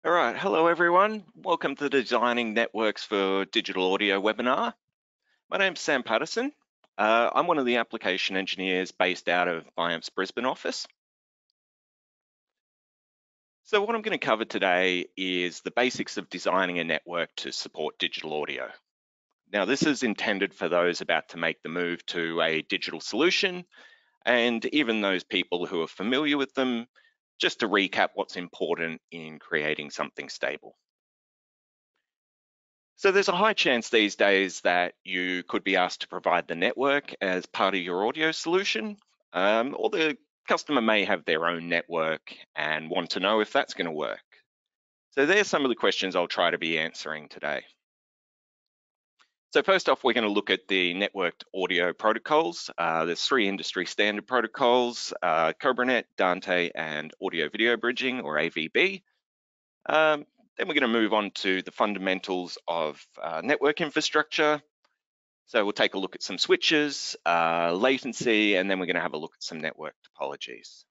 All right, hello everyone. Welcome to the Designing Networks for Digital Audio webinar. My name's Sam Paterson. I'm one of the application engineers based out of Biamp's Brisbane office. So what I'm going to cover today is the basics of designing a network to support digital audio. Now, this is intended for those about to make the move to a digital solution, and even those people who are familiar with them, just to recap what's important in creating something stable. So there's a high chance these days that you could be asked to provide the network as part of your audio solution, or the customer may have their own network and want to know if that's going to work. So there's some of the questions I'll try to be answering today. So first off, we're going to look at the networked audio protocols. There's three industry standard protocols, CobraNet, Dante, and audio video bridging, or AVB. Then we're going to move on to the fundamentals of network infrastructure. So we'll take a look at some switches, latency, and then we're going to have a look at some network topologies.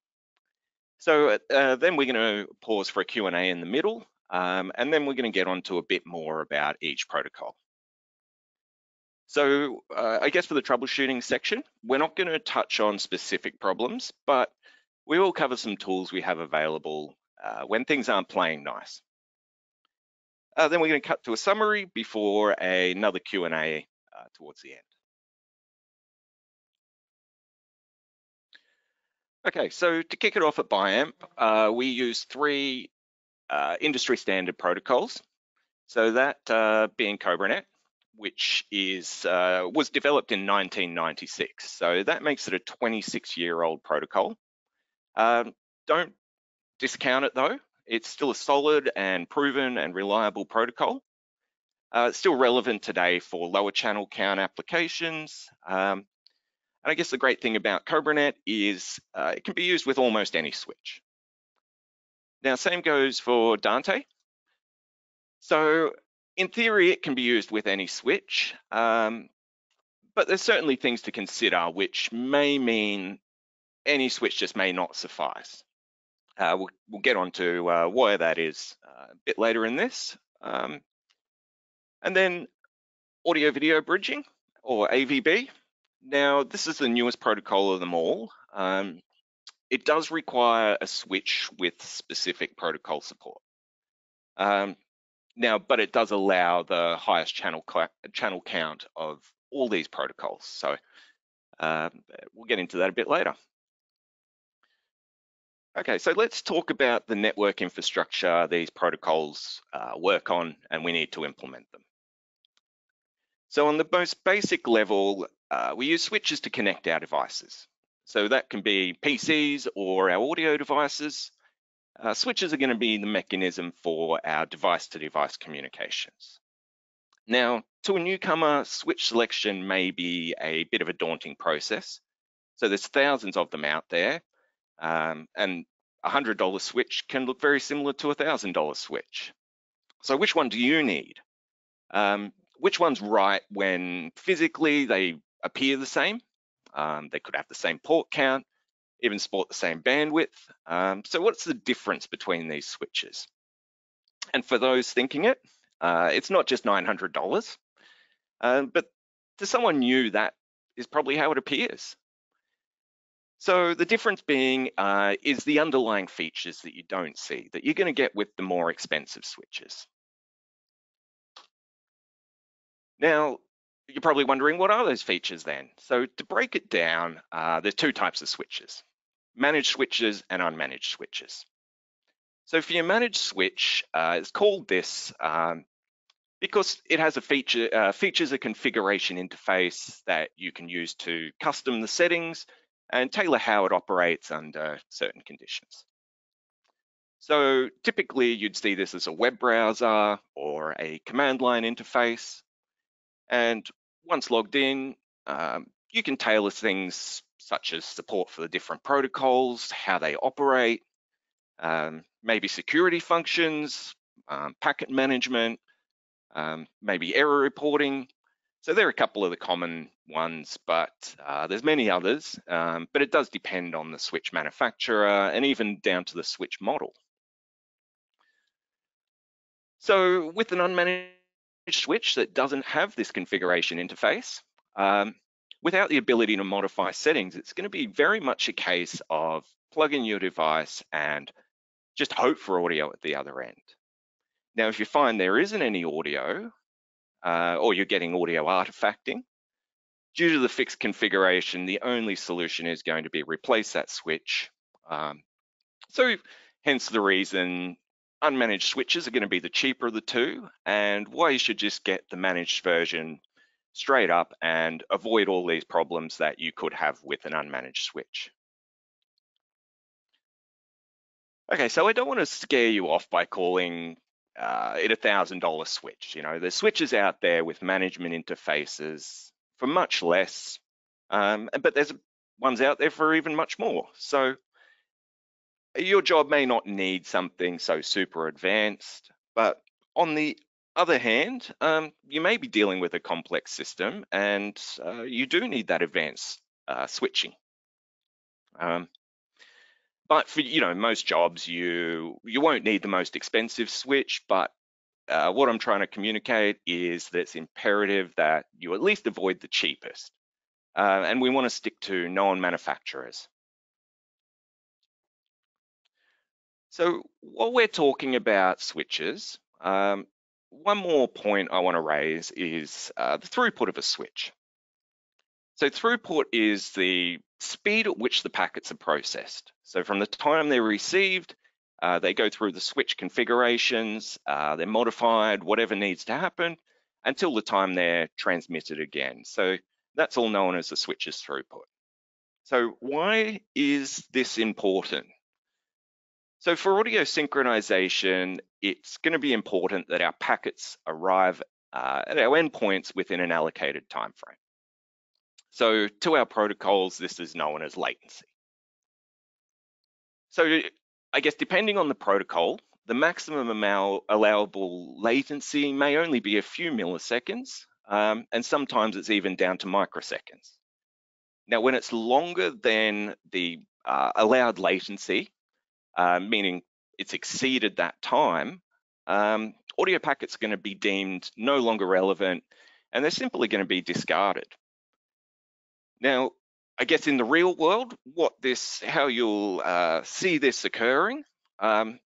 So then we're going to pause for a Q&A in the middle, and then we're going to get on to a bit more about each protocol. So I guess for the troubleshooting section, we're not going to touch on specific problems, but we will cover some tools we have available when things aren't playing nice. Then we're going to cut to a summary before another Q&A towards the end. Okay, so to kick it off at Biamp, we use three industry standard protocols. So that being CobraNet, which was developed in 1996. So that makes it a 26-year-old protocol. Don't discount it though. It's still a solid and proven and reliable protocol. It's still relevant today for lower channel count applications. And I guess the great thing about CobraNet is it can be used with almost any switch. Now, same goes for Dante. So in theory, it can be used with any switch, but there's certainly things to consider, which may mean any switch just may not suffice. We'll get on to why that is a bit later in this. And then audio video bridging, or AVB. Now, this is the newest protocol of them all. It does require a switch with specific protocol support. Now, but it does allow the highest channel count of all these protocols. So we'll get into that a bit later. Okay, so let's talk about the network infrastructure these protocols work on, and we need to implement them. So on the most basic level, we use switches to connect our devices. So that can be PCs or our audio devices. Switches are going to be the mechanism for our device-to-device communications. Now, to a newcomer, switch selection may be a bit of a daunting process. So there's thousands of them out there. And a $100 switch can look very similar to a $1,000 switch. So which one do you need? Which one's right when physically they appear the same? They could have the same port count, even sport the same bandwidth. So what's the difference between these switches? And for those thinking it, it's not just $900, but to someone new, that is probably how it appears. So the difference being is the underlying features that you don't see, that you're going to get with the more expensive switches. Now, you're probably wondering, what are those features then? So to break it down, there's two types of switches: managed switches and unmanaged switches. So for your managed switch, it's called this because it has a features a configuration interface that you can use to custom the settings and tailor how it operates under certain conditions. So typically you'd see this as a web browser or a command line interface. And once logged in, you can tailor things such as support for the different protocols, how they operate, maybe security functions, packet management, maybe error reporting. So there are a couple of the common ones, but there's many others, but it does depend on the switch manufacturer and even down to the switch model. So with an unmanaged switch that doesn't have this configuration interface, without the ability to modify settings, it's going to be very much a case of plug in your device and just hope for audio at the other end. Now, if you find there isn't any audio, or you're getting audio artifacting, due to the fixed configuration, the only solution is going to be replace that switch. So hence the reason unmanaged switches are going to be the cheaper of the two, and why you should just get the managed version straight up and avoid all these problems that you could have with an unmanaged switch. Okay, so I don't want to scare you off by calling it a $1,000 switch. You know, there's switches out there with management interfaces for much less, but there's ones out there for even much more. So your job may not need something so super advanced, but on the other hand, you may be dealing with a complex system and you do need that advanced switching. But for most jobs, you won't need the most expensive switch, but what I'm trying to communicate is that it's imperative that you at least avoid the cheapest. And we want to stick to known manufacturers. So while we're talking about switches, one more point I want to raise is the throughput of a switch. So throughput is the speed at which the packets are processed. So from the time they're received, they go through the switch configurations, they're modified, whatever needs to happen, until the time they're transmitted again. So that's all known as the switch's throughput. So why is this important? So for audio synchronization, it's going to be important that our packets arrive at our endpoints within an allocated time frame. So to our protocols, this is known as latency. So I guess depending on the protocol, the maximum allowable latency may only be a few milliseconds, and sometimes it's even down to microseconds. Now, when it's longer than the allowed latency, meaning it's exceeded that time, audio packets are going to be deemed no longer relevant, and they're simply going to be discarded. Now, I guess in the real world, how you'll see this occurring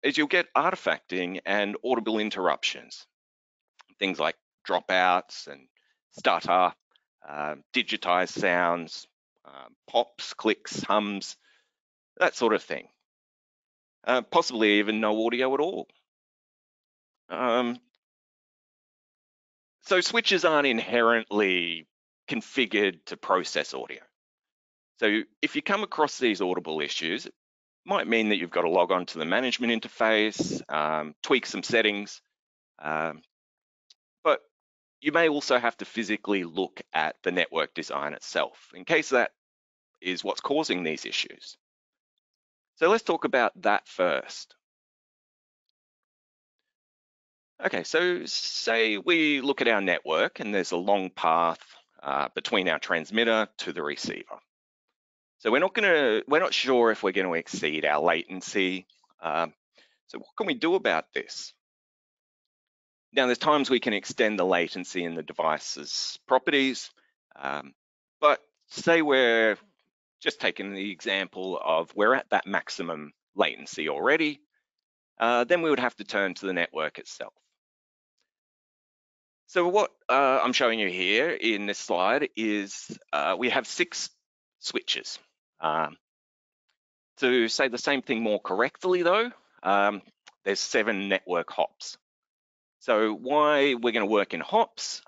is you'll get artifacting and audible interruptions, things like dropouts and stutter, digitized sounds, pops, clicks, hums, that sort of thing. Possibly even no audio at all. So switches aren't inherently configured to process audio. So if you come across these audible issues, it might mean that you've got to log on to the management interface, tweak some settings, but you may also have to physically look at the network design itself in case that is what's causing these issues. So let's talk about that first. Okay, so say we look at our network and there's a long path between our transmitter to the receiver. So we're not sure if we're going to exceed our latency. So what can we do about this? Now, there's times we can extend the latency in the device's properties, but say we're just taking the example of we're at that maximum latency already, then we would have to turn to the network itself. So what I'm showing you here in this slide is we have 6 switches. To say the same thing more correctly though, there's 7 network hops. So why we're going to work in hops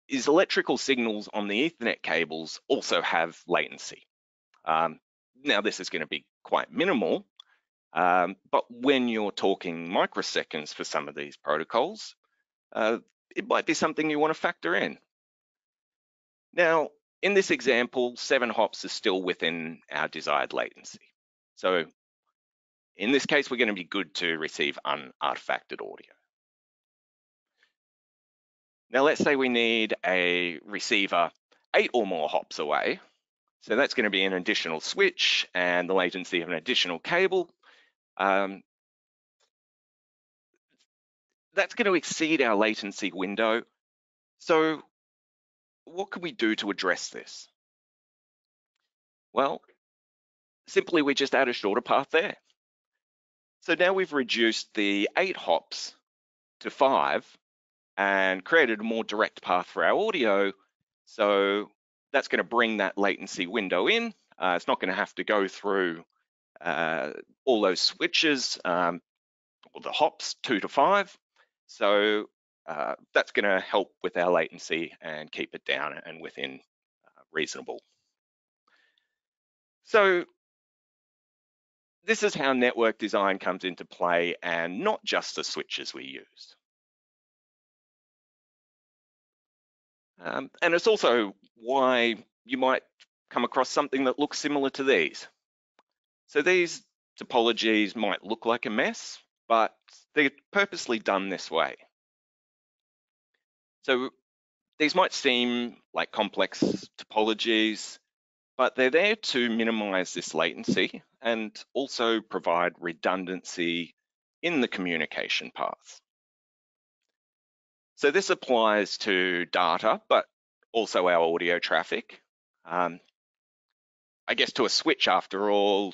is electrical signals on the Ethernet cables also have latency. Now this is going to be quite minimal, but when you're talking microseconds for some of these protocols, it might be something you want to factor in. Now, in this example, 7 hops is still within our desired latency. So in this case, we're going to be good to receive unartifacted audio. Now, let's say we need a receiver 8 or more hops away. So that's going to be an additional switch and the latency of an additional cable. that's going to exceed our latency window. So what can we do to address this? Well, simply we just add a shorter path there. So now we've reduced the 8 hops to 5 and created a more direct path for our audio. So that's going to bring that latency window in. It's not going to have to go through all those switches, or the hops 2 to 5. So that's going to help with our latency and keep it down and within reasonable. So this is how network design comes into play, and not just the switches we use. And it's also why you might come across something that looks similar to these. So these topologies might look like a mess, but they're purposely done this way. So these might seem like complex topologies, but they're there to minimize this latency and also provide redundancy in the communication paths. So this applies to data, but also our audio traffic. I guess to a switch, after all,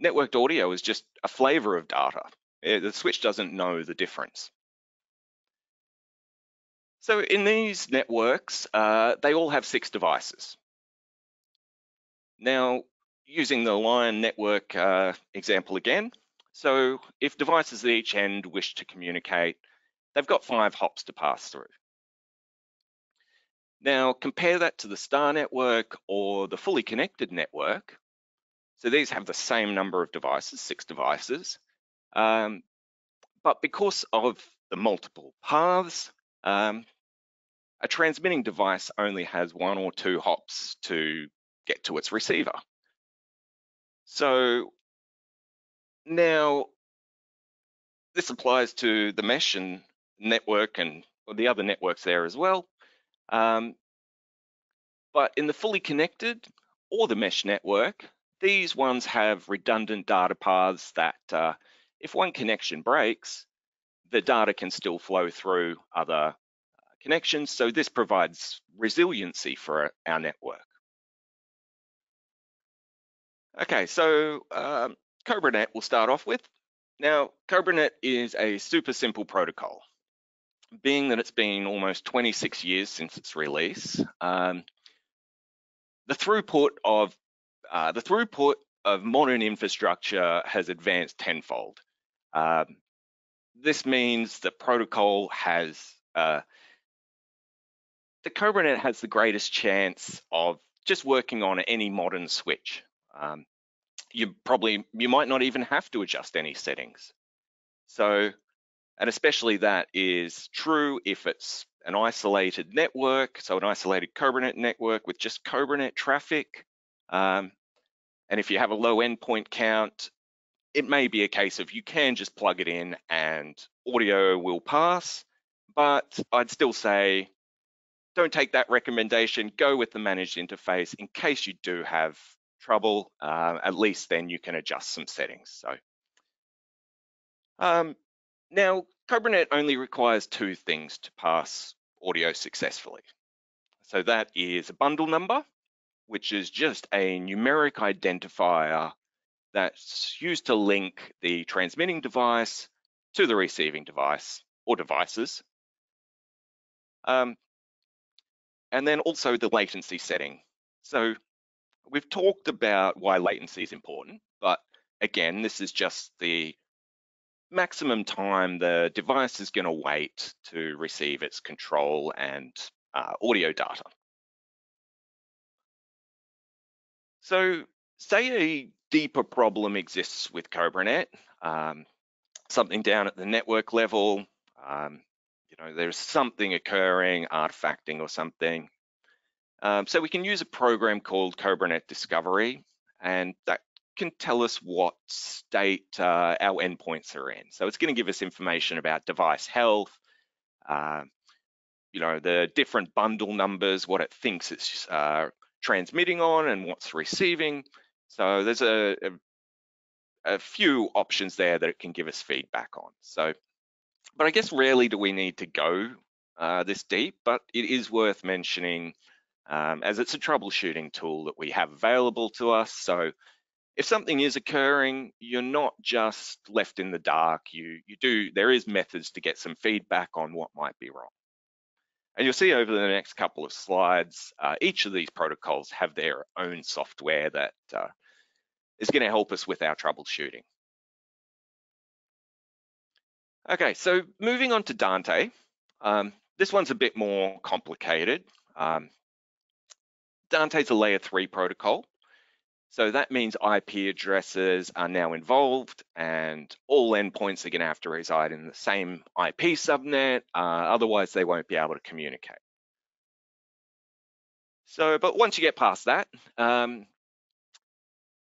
networked audio is just a flavor of data. The switch doesn't know the difference. So in these networks, they all have 6 devices. Now, using the line network example again, so if devices at each end wish to communicate, they've got 5 hops to pass through. Now, compare that to the star network or the fully connected network. So these have the same number of devices, 6 devices, but because of the multiple paths, a transmitting device only has 1 or 2 hops to get to its receiver. So now this applies to the mesh and network and the other networks there as well. But in the fully connected or the mesh network, these ones have redundant data paths that if one connection breaks, the data can still flow through other connections. So this provides resiliency for our network. Okay, so CobraNet we'll start off with. Now, CobraNet is a super simple protocol. Being that it's been almost 26 years since its release, the throughput of modern infrastructure has advanced tenfold. This means the protocol has the CobraNet has the greatest chance of just working on any modern switch. You might not even have to adjust any settings. So, and especially that is true if it's an isolated network, so an isolated CobraNet network with just CobraNet traffic. And if you have a low endpoint count, it may be a case of you can just plug it in and audio will pass, but I'd still say don't take that recommendation, go with the managed interface in case you do have trouble. At least then you can adjust some settings. So now CobraNet only requires 2 things to pass audio successfully. So that is a bundle number, which is just a numeric identifier that's used to link the transmitting device to the receiving device or devices. And then also the latency setting. So we've talked about why latency is important, but again, this is just the maximum time the device is going to wait to receive its control and audio data. So say a deeper problem exists with CobraNet, something down at the network level, there's something occurring, artifacting or something. So we can use a program called CobraNet Discovery, and that can tell us what state our endpoints are in. So it's going to give us information about device health, the different bundle numbers, what it thinks it's transmitting on and what's receiving. So there's a few options there that it can give us feedback on. So But I guess rarely do we need to go this deep, but it is worth mentioning as it's a troubleshooting tool that we have available to us. So if something is occurring, you're not just left in the dark. There is methods to get some feedback on what might be wrong. And you'll see over the next couple of slides, each of these protocols have their own software that is going to help us with our troubleshooting. Okay, so moving on to Dante. This one's a bit more complicated. Dante's a layer 3 protocol. So that means IP addresses are now involved and all endpoints are going to have to reside in the same IP subnet, otherwise they won't be able to communicate. So, but once you get past that,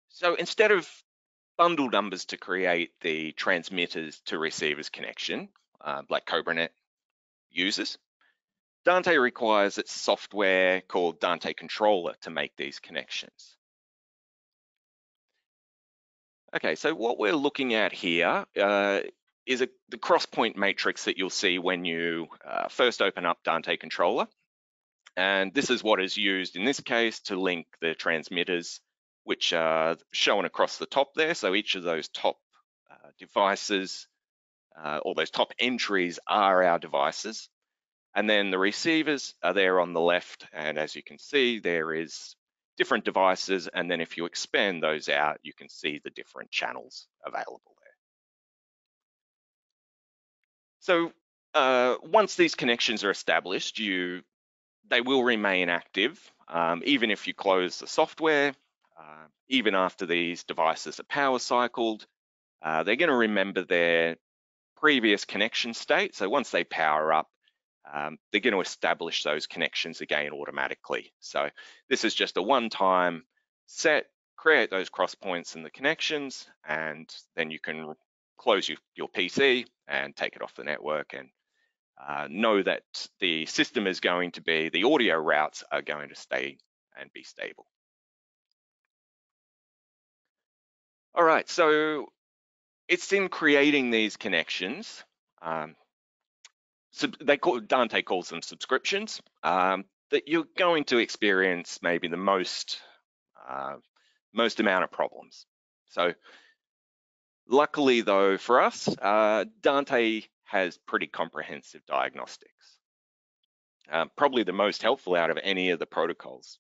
so instead of bundle numbers to create the transmitters to receivers connection, like CobraNet uses, Dante requires its software called Dante Controller to make these connections. Okay, so what we're looking at here is the cross-point matrix that you'll see when you first open up Dante Controller. And this is what is used in this case to link the transmitters, which are shown across the top there. So each of those top devices, or those top entries are our devices. And then the receivers are there on the left. And as you can see, there is different devices. And then if you expand those out, you can see the different channels available there. So once these connections are established, they will remain active, even if you close the software, even after these devices are power cycled. They're going to remember their previous connection state. So once they power up, they're going to establish those connections again automatically. So this is just a one-time set, create those cross points in the connections, and then you can close your PC and take it off the network and know that the system is going to be, the audio routes are going to stay and be stable. All right, so it's in creating these connections. So Dante calls them subscriptions, that you're going to experience maybe the most amount of problems. So luckily though for us, Dante has pretty comprehensive diagnostics. Probably the most helpful out of any of the protocols.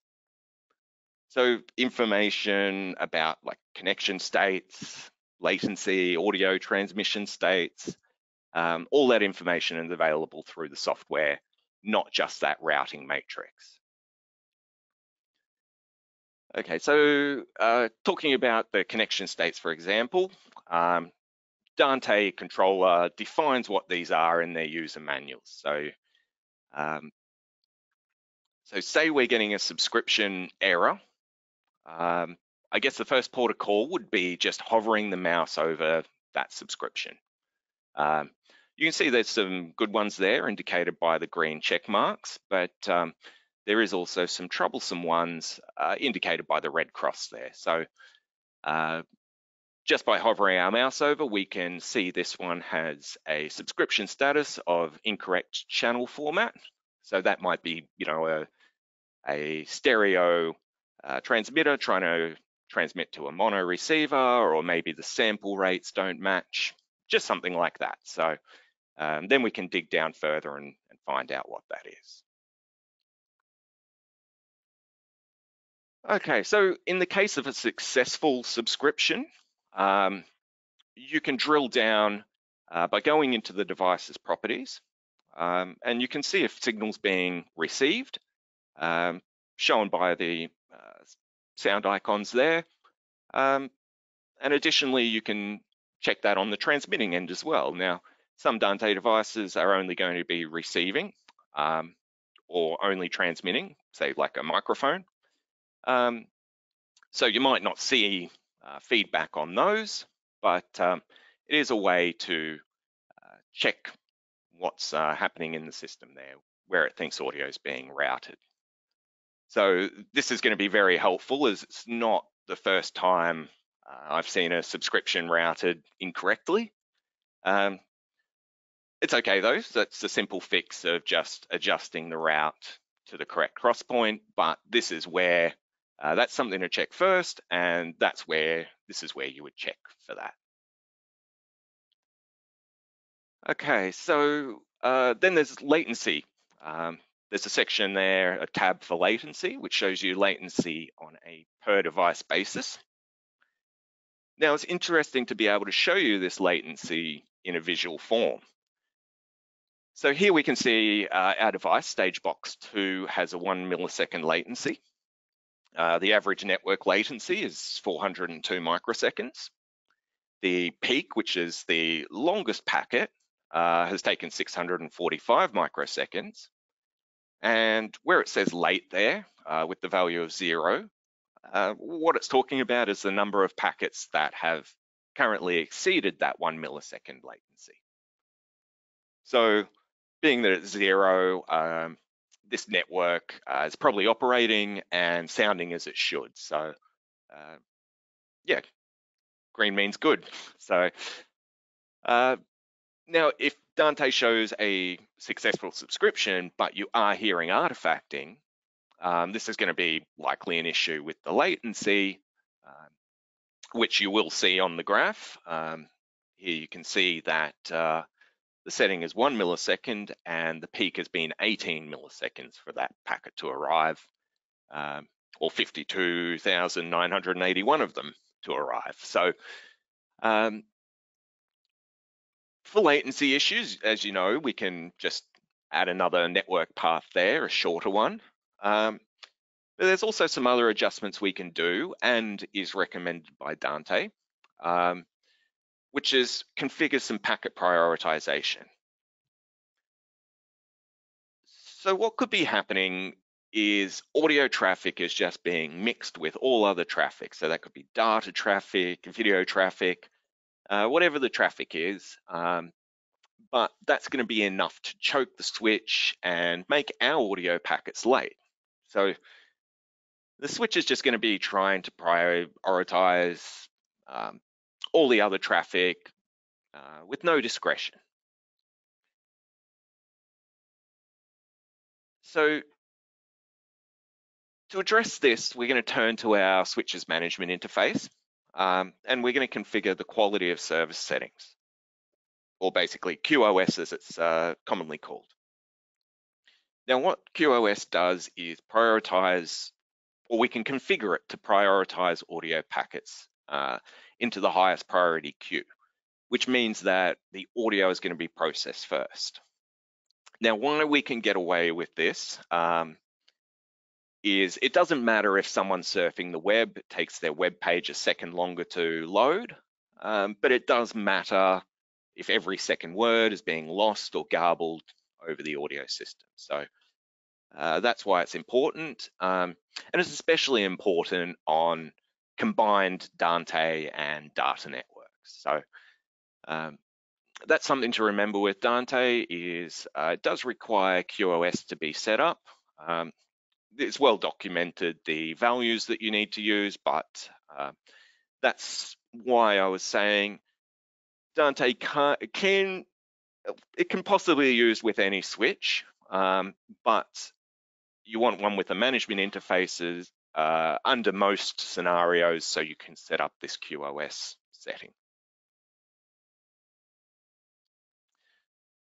So information about like connection states, latency, audio transmission states, all that information is available through the software, not just that routing matrix. Okay, so talking about the connection states, for example, Dante Controller defines what these are in their user manuals. So say we're getting a subscription error. I guess the first port of call would be just hovering the mouse over that subscription. You can see there's some good ones there indicated by the green check marks, but there is also some troublesome ones indicated by the red cross there. So just by hovering our mouse over, we can see this one has a subscription status of incorrect channel format. So that might be, a stereo transmitter trying to transmit to a mono receiver, or maybe the sample rates don't match, just something like that. So then we can dig down further and find out what that is. Okay, so in the case of a successful subscription, you can drill down by going into the device's properties, and you can see if signal's being received, shown by the sound icons there. And additionally, you can check that on the transmitting end as well. Now, some Dante devices are only going to be receiving or only transmitting, say like a microphone. So you might not see feedback on those, but it is a way to check what's happening in the system there, where it thinks audio is being routed. So this is going to be very helpful, as it's not the first time I've seen a subscription routed incorrectly. It's okay though, so it's a simple fix of just adjusting the route to the correct cross point, but this is where, that's something to check first, and this is where you would check for that. Okay, so then there's latency. There's a section there, a tab for latency, which shows you latency on a per device basis. Now it's interesting to be able to show you this latency in a visual form. So here we can see our device, stage box 2, has a 1 millisecond latency. The average network latency is 402 microseconds. The peak, which is the longest packet, has taken 645 microseconds. And where it says late there, with the value of 0, what it's talking about is the number of packets that have currently exceeded that 1 millisecond latency. So being that it's 0, this network is probably operating and sounding as it should. So yeah, green means good. So now if Dante shows a successful subscription, but you are hearing artifacting, this is going to be likely an issue with the latency, which you will see on the graph. Here you can see that the setting is 1 millisecond and the peak has been 18 milliseconds for that packet to arrive, or 52,981 of them to arrive. So for latency issues, as you know, we can just add another network path there, a shorter one. But there's also some other adjustments we can do and is recommended by Dante, which is configure some packet prioritization. So what could be happening is audio traffic is just being mixed with all other traffic. So that could be data traffic, video traffic, whatever the traffic is. But that's going to be enough to choke the switch and make our audio packets late. So the switch is just going to be trying to prioritize all the other traffic with no discretion. So to address this, we're going to turn to our switches management interface, and we're going to configure the quality of service settings, or basically QoS as it's commonly called. Now what QoS does is prioritize, or we can configure it to prioritize audio packets into the highest priority queue, which means that the audio is going to be processed first. Now, why we can get away with this is it doesn't matter if someone's surfing the web, it takes their web page a second longer to load, but it does matter if every second word is being lost or garbled over the audio system. So that's why it's important, and it's especially important on combined Dante and data networks. So that's something to remember with Dante is it does require QoS to be set up. It's well documented the values that you need to use, but that's why I was saying Dante can possibly be used with any switch, but you want one with the management interfaces under most scenarios so you can set up this QoS setting.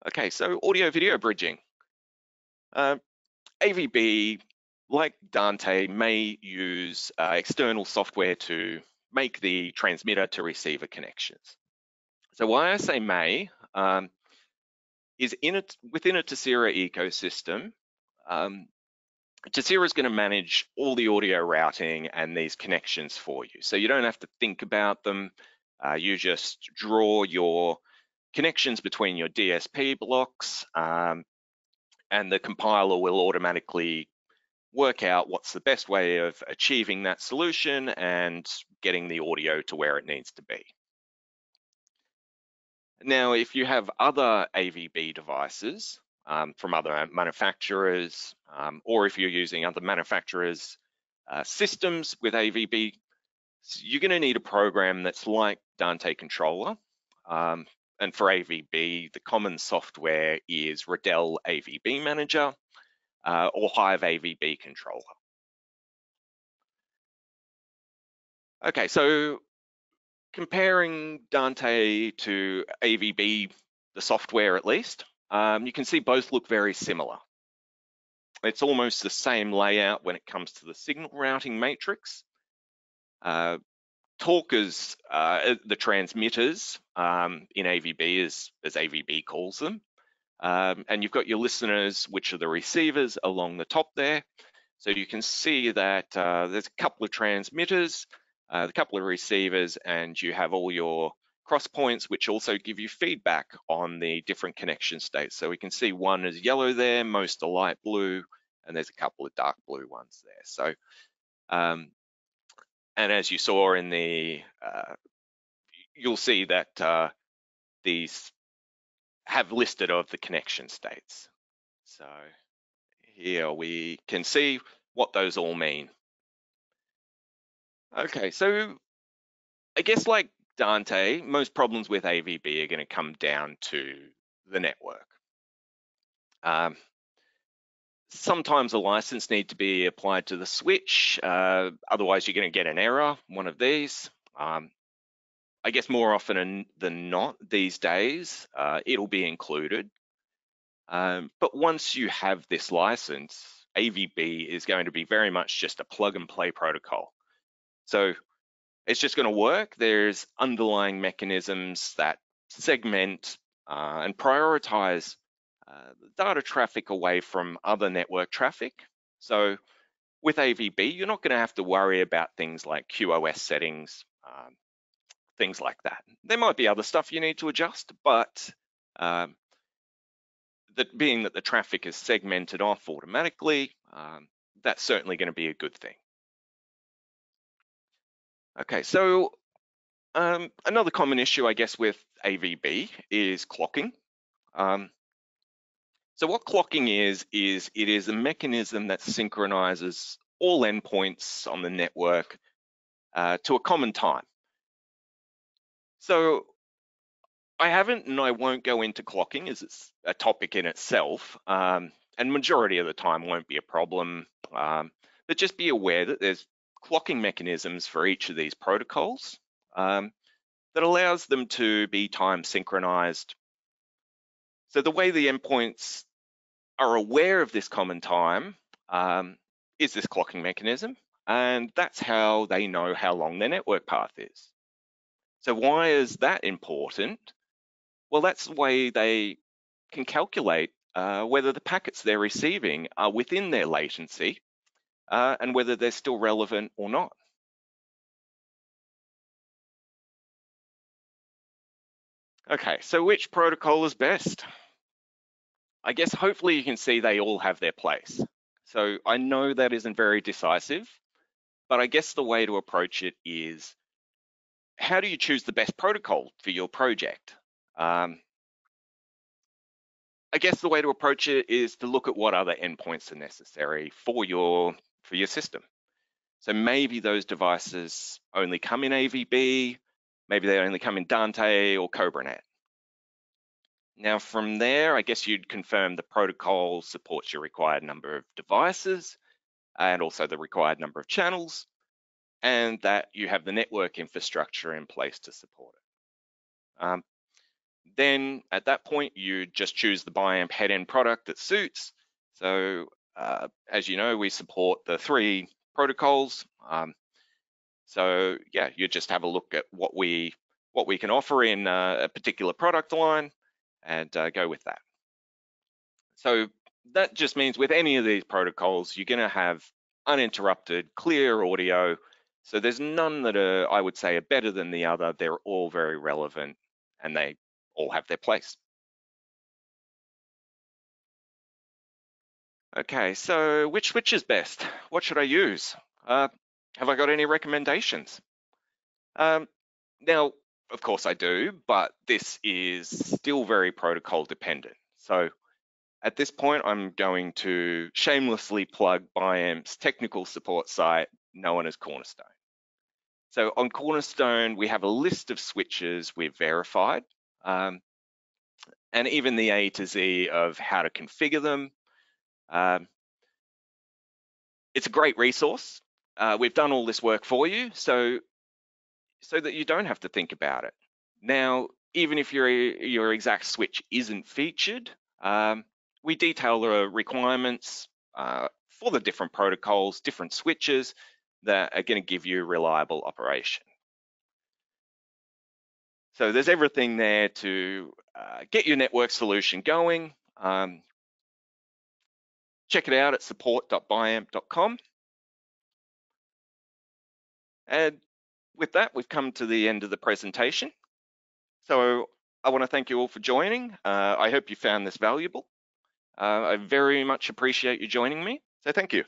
Okay, so audio video bridging. AVB, like Dante, may use external software to make the transmitter to receiver connections. So why I say may is within a Tessera ecosystem, Tessera is going to manage all the audio routing and these connections for you. So you don't have to think about them. You just draw your connections between your DSP blocks, and the compiler will automatically work out what's the best way of achieving that solution and getting the audio to where it needs to be. Now, if you have other AVB devices from other manufacturers, or if you're using other manufacturers' systems with AVB, you're going to need a program that's like Dante Controller, And for AVB, the common software is Dante AVB Manager or Hive AVB Controller. Okay, so comparing Dante to AVB, the software at least, you can see both look very similar. It's almost the same layout when it comes to the signal routing matrix. Talkers, the transmitters in AVB, as AVB calls them. And you've got your listeners, which are the receivers along the top there. So you can see that there's a couple of transmitters, a couple of receivers, and you have all your cross points, which also give you feedback on the different connection states. So we can see one is yellow there, most are light blue, and there's a couple of dark blue ones there. So, and as you saw in the, you'll see that these have listed of the connection states. So here we can see what those all mean. Okay, so I guess like Dante, most problems with AVB are going to come down to the network. Sometimes a license needs to be applied to the switch, otherwise you're going to get an error, one of these. I guess more often than not these days, it'll be included. But once you have this license, AVB is going to be very much just a plug and play protocol. So it's just going to work. There's underlying mechanisms that segment and prioritize data traffic away from other network traffic. So with AVB, you're not going to have to worry about things like QoS settings, things like that. There might be other stuff you need to adjust, but that being that the traffic is segmented off automatically, that's certainly going to be a good thing. Okay, so another common issue, I guess, with AVB is clocking. So what clocking is it is a mechanism that synchronizes all endpoints on the network to a common time. So I haven't and I won't go into clocking as it's a topic in itself, and majority of the time won't be a problem, but just be aware that there's clocking mechanisms for each of these protocols that allows them to be time synchronized. So the way the endpoints are aware of this common time is this clocking mechanism, and that's how they know how long their network path is. So why is that important? Well, that's the way they can calculate whether the packets they're receiving are within their latency and whether they're still relevant or not. Okay, so which protocol is best? I guess hopefully you can see they all have their place. So I know that isn't very decisive, but I guess the way to approach it is, how do you choose the best protocol for your project? I guess the way to approach it is to look at what other endpoints are necessary for your system. So maybe those devices only come in AVB, maybe they only come in Dante or CobraNet. Now from there, I guess you'd confirm the protocol supports your required number of devices and also the required number of channels, and that you have the network infrastructure in place to support it. Then at that point, you just choose the Biamp head-end product that suits. So as you know, we support the 3 protocols. So yeah, you just have a look at what we can offer in a particular product line and go with that. So that just means with any of these protocols, you're going to have uninterrupted, clear audio. So there's none that are, I would say, are better than the other. They're all very relevant and they all have their place. Okay, so which switch is best? What should I use? Have I got any recommendations? Now, of course I do, but this is still very protocol dependent. So at this point, I'm going to shamelessly plug Biamp's technical support site known as Cornerstone. So on Cornerstone, we have a list of switches we've verified. and even the A to Z of how to configure them. It's a great resource. We've done all this work for you, so that you don't have to think about it. Now, even if your exact switch isn't featured, we detail the requirements for the different protocols, different switches that are going to give you reliable operation. So there's everything there to get your network solution going. Check it out at support.biamp.com. And with that, we've come to the end of the presentation. So I want to thank you all for joining. I hope you found this valuable. I very much appreciate you joining me. So thank you.